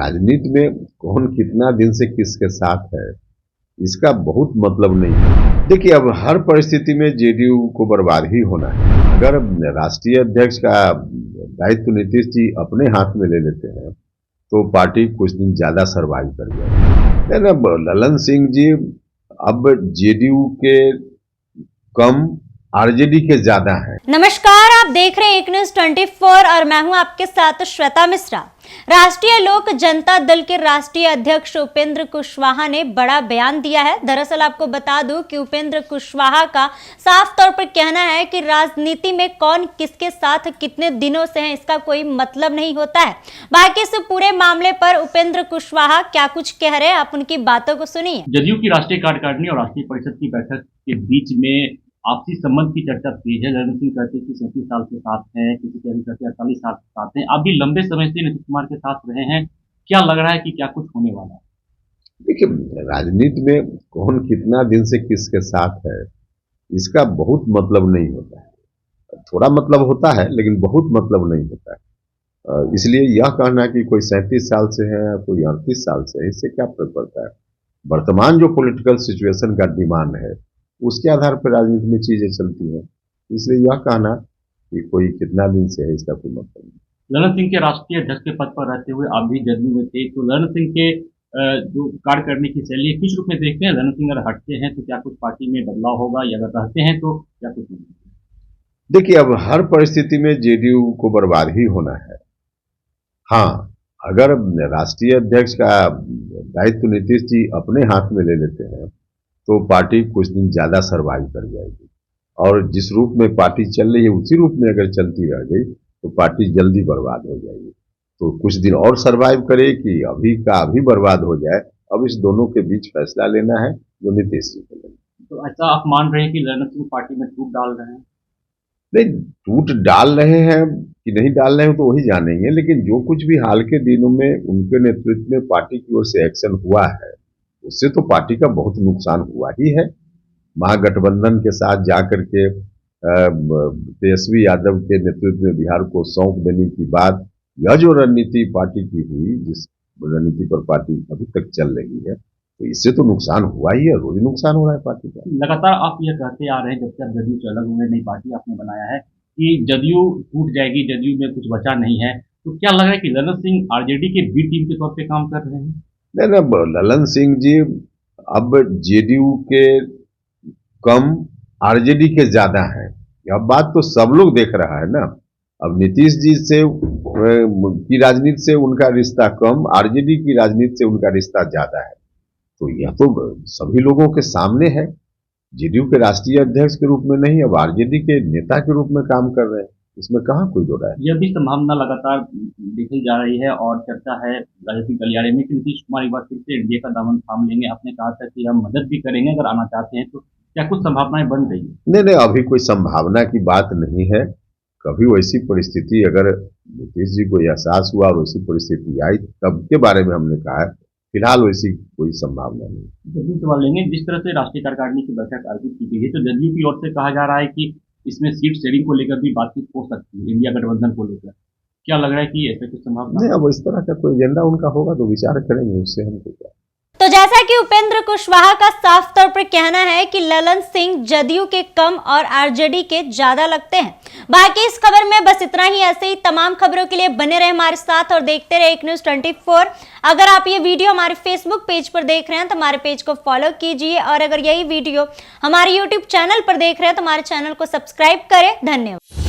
राजनीति में कौन कितना दिन से किसके साथ है इसका बहुत मतलब नहीं है। देखिए, अब हर परिस्थिति में जेडीयू को बर्बाद ही होना है। अगर राष्ट्रीय अध्यक्ष का दायित्व नीतीश जी अपने हाथ में ले लेते हैं तो पार्टी कुछ दिन ज्यादा सर्वाइव कर जाएगी। लेकिन ललन सिंह जी अब जेडीयू के कम आरजेडी के ज्यादा है। नमस्कार, आप देख रहे हैं एक न्यूज 24 और मैं हूं आपके साथ श्वेता मिश्रा। राष्ट्रीय लोक जनता दल के राष्ट्रीय अध्यक्ष उपेंद्र कुशवाहा ने बड़ा बयान दिया है। दरअसल आपको बता दूं कि उपेंद्र कुशवाहा का साफ तौर पर कहना है कि राजनीति में कौन किसके साथ कितने दिनों से है इसका कोई मतलब नहीं होता है। बाकी इस पूरे मामले पर उपेंद्र कुशवाहा क्या कुछ कह रहे हैं, आप उनकी बातों को सुनिए। जदयू की राष्ट्रीय कार्यकारिणी और राष्ट्रीय परिषद की बैठक के बीच में आपसी संबंध की चर्चा तेज है। ललन सिंह कहते हैं कि 37 साल के साथ हैं, किसी के अभी कहते 48 साल के साथ हैं। आप भी लंबे समय से नीतीश कुमार के साथ रहे हैं, क्या लग रहा है कि क्या कुछ होने वाला है? देखिए, राजनीति में कौन कितना दिन से किसके साथ है इसका बहुत मतलब नहीं होता है। थोड़ा मतलब होता है लेकिन बहुत मतलब नहीं होता है। इसलिए यह कहना कि कोई 37 साल से है कोई 38 साल से है, इससे क्या फर्क पड़ता है। वर्तमान जो पॉलिटिकल सिचुएशन का डिमांड है उसके आधार पर राजनीति में चीजें चलती हैं। इसलिए यह कहना कि कोई कितना दिन से है इसका कोई मतलब नहीं। ललन सिंह के राष्ट्रीय अध्यक्ष के पद पर रहते हुए आप भी जदयू में थे, तो ललन सिंह के जो कार्य करने की शैली है किस रूप में देखते हैं? ललन सिंह अगर हटते हैं तो क्या कुछ पार्टी में बदलाव होगा, या अगर रहते हैं तो क्या कुछ नहीं? देखिए, अब हर परिस्थिति में जेडीयू को बर्बाद ही होना है। हाँ, अगर राष्ट्रीय अध्यक्ष का दायित्व नीतीश जी अपने हाथ में ले लेते हैं तो पार्टी कुछ दिन ज्यादा सर्वाइव कर जाएगी, और जिस रूप में पार्टी चल रही है उसी रूप में अगर चलती रह गई तो पार्टी जल्दी बर्बाद हो जाएगी। तो कुछ दिन और सर्वाइव करे कि अभी का अभी बर्बाद हो जाए, अब इस दोनों के बीच फैसला लेना है जो नीतीश जी को लेना। तो ऐसा आप मान रहे हैं कि ललन सिंह पार्टी में टूट डाल रहे हैं? नहीं, टूट डाल रहे हैं कि नहीं डाल रहे हैं तो वही जानेंगे, लेकिन जो कुछ भी हाल के दिनों में उनके नेतृत्व में पार्टी की ओर से एक्शन हुआ है उससे तो पार्टी का बहुत नुकसान हुआ ही है। महागठबंधन के साथ जाकर के तेजस्वी यादव के नेतृत्व में बिहार को सौंप देने की बात, यह जो रणनीति पार्टी की हुई, जिस रणनीति पर पार्टी अभी तक चल रही है, तो इससे तो नुकसान हुआ ही है, रोज नुकसान हो रहा है पार्टी का। लगातार आप यह कहते आ रहे हैं, जब से आप जदयू से अलग हुए, नई पार्टी आपने बनाया है, कि जदयू टूट जाएगी, जदयू में कुछ बचा नहीं है, तो क्या लग रहा है कि ललन सिंह आरजेडी के बी टीम के तौर पे काम कर रहे हैं? नहीं, ललन सिंह जी अब जेडीयू के कम आरजेडी के ज्यादा है। यह बात तो सब लोग देख रहा है ना। अब नीतीश जी से की राजनीति से उनका रिश्ता कम, आरजेडी की राजनीति से उनका रिश्ता ज्यादा है। तो यह तो सभी लोगों के सामने है। जेडीयू के राष्ट्रीय अध्यक्ष के रूप में नहीं, अब आरजेडी के नेता के रूप में काम कर रहे हैं, इसमें कहाँ कोई दो राय है। यह भी संभावना लगातार देखी जा रही है और चर्चा है राजनीतिक गलियारे में कि नीतीश कुमार एक बार फिर से एनडीए का दामन थाम लेंगे। आपने कहा था कि हम मदद भी करेंगे अगर आना चाहते हैं, तो क्या कुछ संभावनाएं बन रही है? नहीं, अभी कोई संभावना की बात नहीं है। कभी वैसी परिस्थिति अगर नीतीश जी को एहसास हुआ और वैसी परिस्थिति आई तब के बारे में हमने कहा है, फिलहाल वैसी कोई संभावना नहीं। जदयू सवाल लेंगे, जिस तरह से राष्ट्रीय कार्यकारिणी की बैठक आयोजित की गई है, तो जदयू की ओर से कहा जा रहा है कि इसमें सीट शेयरिंग को लेकर भी बातचीत हो सकती है, इंडिया गठबंधन को लेकर। क्या लग रहा है कि ऐसा कुछ संभावना नहीं? अब इस तरह का कोई एजेंडा उनका होगा तो विचार करेंगे, उससे हमको क्या। तो जैसा कि उपेंद्र कुशवाहा का साफ तौर पर कहना है कि ललन सिंह जदयू के कम और आरजेडी के ज्यादा लगते हैं। बाकी इस खबर में बस इतना ही। ऐसे ही तमाम खबरों के लिए बने रहे हमारे साथ और देखते रहे एक न्यूज 24। अगर आप ये वीडियो हमारे फेसबुक पेज पर देख रहे हैं तो हमारे पेज को फॉलो कीजिए, और अगर यही वीडियो हमारे यूट्यूब चैनल पर देख रहे हैं तो हमारे चैनल को सब्सक्राइब करें। धन्यवाद।